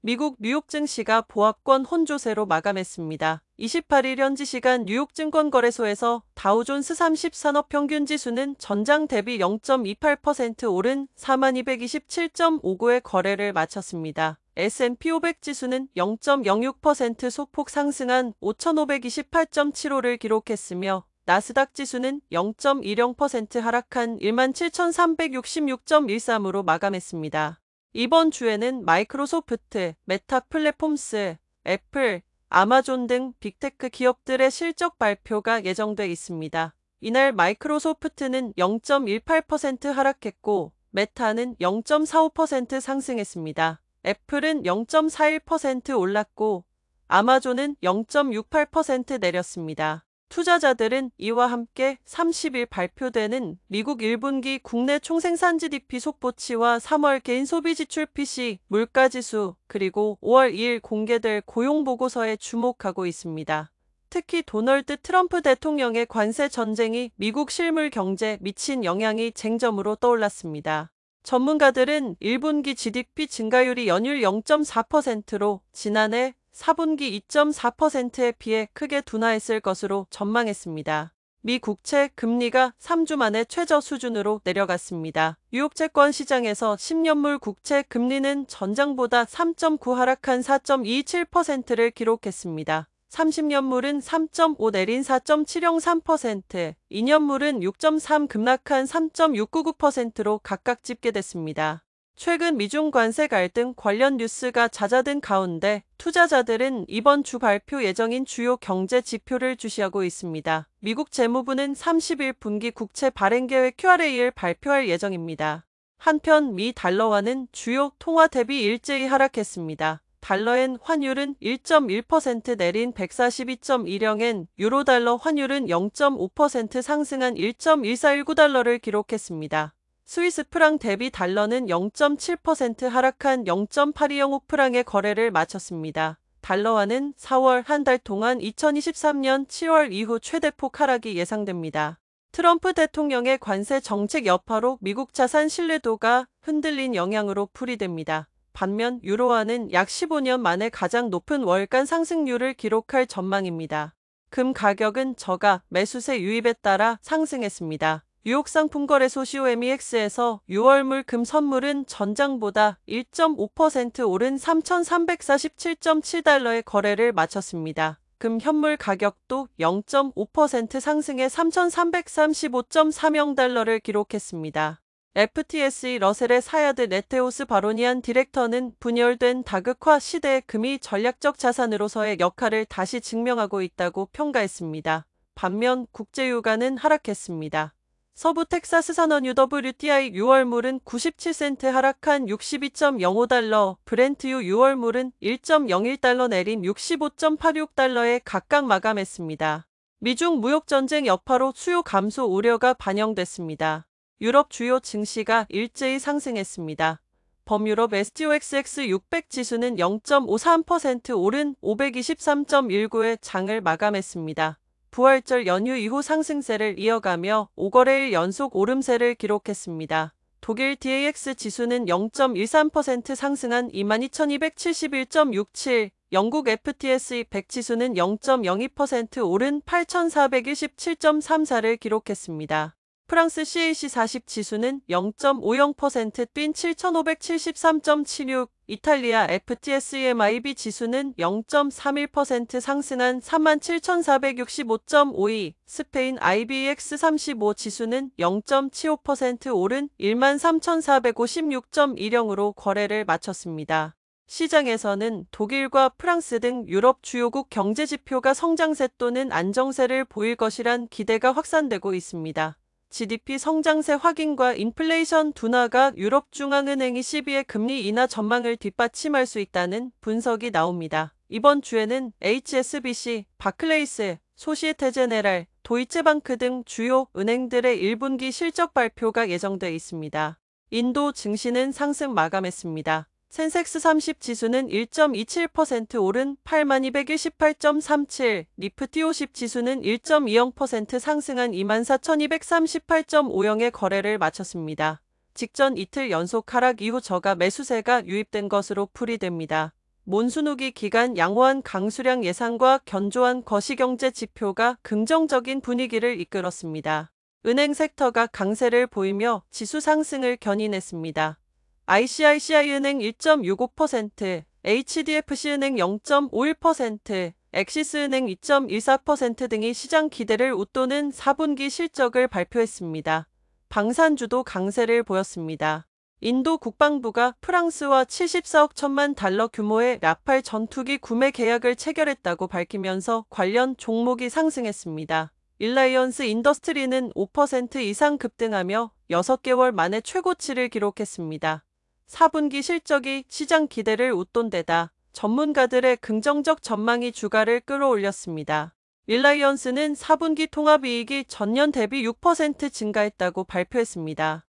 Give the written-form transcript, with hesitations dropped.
미국 뉴욕 증시가 보합권 혼조세로 마감했습니다. 28일 현지 시간 뉴욕 증권거래소에서 다우존스 30 산업평균지수는 전장 대비 0.28% 오른 4227.59의 거래를 마쳤습니다. S&P 500 지수는 0.06% 소폭 상승한 5528.75를 기록했으며 나스닥 지수는 0.10% 하락한 17,366.13으로 마감했습니다. 이번 주에는 마이크로소프트, 메타 플랫폼스, 애플, 아마존 등 빅테크 기업들의 실적 발표가 예정돼 있습니다. 이날 마이크로소프트는 0.18% 하락했고 메타는 0.45% 상승했습니다. 애플은 0.41% 올랐고 아마존은 0.68% 내렸습니다. 투자자들은 이와 함께 30일 발표되는 미국 1분기 국내 총생산 GDP 속보치와 3월 개인소비지출 PC, 물가지수, 그리고 5월 2일 공개될 고용보고서에 주목하고 있습니다. 특히 도널드 트럼프 대통령의 관세 전쟁이 미국 실물 경제에 미친 영향이 쟁점으로 떠올랐습니다. 전문가들은 1분기 GDP 증가율이 연율 0.4%로 지난해 4분기 2.4%에 비해 크게 둔화했을 것으로 전망했습니다. 미 국채 금리가 3주 만에 최저 수준으로 내려갔습니다. 뉴욕 채권 시장에서 10년물 국채 금리는 전장보다 3.9 하락한 4.27%를 기록했습니다. 30년물은 3.5 내린 4.703%, 2년물은 6.3 급락한 3.699%로 각각 집계됐습니다. 최근 미중 관세 갈등 관련 뉴스가 잦아든 가운데 투자자들은 이번 주 발표 예정인 주요 경제 지표를 주시하고 있습니다. 미국 재무부는 30일 분기 국채 발행 계획 QRA를 발표할 예정입니다. 한편 미 달러화는 주요 통화 대비 일제히 하락했습니다. 달러엔 환율은 1.1% 내린 142.10엔, 유로달러 환율은 0.5% 상승한 1.1419달러를 기록했습니다. 스위스 프랑 대비 달러는 0.7% 하락한 0.8205프랑의 거래를 마쳤습니다. 달러화는 4월 한 달 동안 2023년 7월 이후 최대폭 하락이 예상됩니다. 트럼프 대통령의 관세 정책 여파로 미국 자산 신뢰도가 흔들린 영향으로 풀이됩니다. 반면 유로화는 약 15년 만에 가장 높은 월간 상승률을 기록할 전망입니다. 금 가격은 저가 매수세 유입에 따라 상승했습니다. 뉴욕 상품거래소 COMEX에서 6월물 금 선물은 전장보다 1.5% 오른 3,347.7달러의 거래를 마쳤습니다. 금 현물 가격도 0.5% 상승해 3,335.30달러를 기록했습니다. FTSE 러셀의 사야드 네테오스 바로니안 디렉터는 분열된 다극화 시대의 금이 전략적 자산으로서의 역할을 다시 증명하고 있다고 평가했습니다. 반면 국제유가는 하락했습니다. 서부 텍사스 산원 UWTI 6월물은 97센트 하락한 62.05달러, 브렌트유 6월물은 1.01달러 내린 65.86달러에 각각 마감했습니다. 미중 무역전쟁 여파로 수요 감소 우려가 반영됐습니다. 유럽 주요 증시가 일제히 상승했습니다. 범유럽 STOXX 600 지수는 0.53% 오른 523.19의 장을 마감했습니다. 부활절 연휴 이후 상승세를 이어가며 5거래일 연속 오름세를 기록했습니다. 독일 DAX 지수는 0.13% 상승한 22,271.67, 영국 FTSE 100 지수는 0.02% 오른 8,417.34를 기록했습니다. 프랑스 CAC 40 지수는 0.50% 뛴 7,573.76, 이탈리아 FTSE-MIB 지수는 0.31% 상승한 37,465.52, 스페인 IBEX 35 지수는 0.75% 오른 13,456.10으로 거래를 마쳤습니다. 시장에서는 독일과 프랑스 등 유럽 주요국 경제지표가 성장세 또는 안정세를 보일 것이란 기대가 확산되고 있습니다. GDP 성장세 확인과 인플레이션 둔화가 유럽중앙은행 ECB의 금리 인하 전망을 뒷받침할 수 있다는 분석이 나옵니다. 이번 주에는 HSBC, 바클레이스, 소시에테제네랄, 도이체방크 등 주요 은행들의 1분기 실적 발표가 예정돼 있습니다. 인도 증시는 상승 마감했습니다. 센섹스 30 지수는 1.27% 오른 8218.37, 니프티 50 지수는 1.20% 상승한 24,238.50의 거래를 마쳤습니다. 직전 이틀 연속 하락 이후 저가 매수세가 유입된 것으로 풀이됩니다. 몬순 후기 기간 양호한 강수량 예상과 견조한 거시경제 지표가 긍정적인 분위기를 이끌었습니다. 은행 섹터가 강세를 보이며 지수 상승을 견인했습니다. ICICI은행 1.65%, HDFC은행 0.51%, 엑시스은행 2.14% 등이 시장 기대를 웃도는 4분기 실적을 발표했습니다. 방산주도 강세를 보였습니다. 인도 국방부가 프랑스와 74억 1천만 달러 규모의 라팔 전투기 구매 계약을 체결했다고 밝히면서 관련 종목이 상승했습니다. 일라이언스 인더스트리는 5% 이상 급등하며 6개월 만에 최고치를 기록했습니다. 4분기 실적이 시장 기대를 웃돈 데다 전문가들의 긍정적 전망이 주가를 끌어올렸습니다. 일라이언스는 4분기 통합이익이 전년 대비 6% 증가했다고 발표했습니다.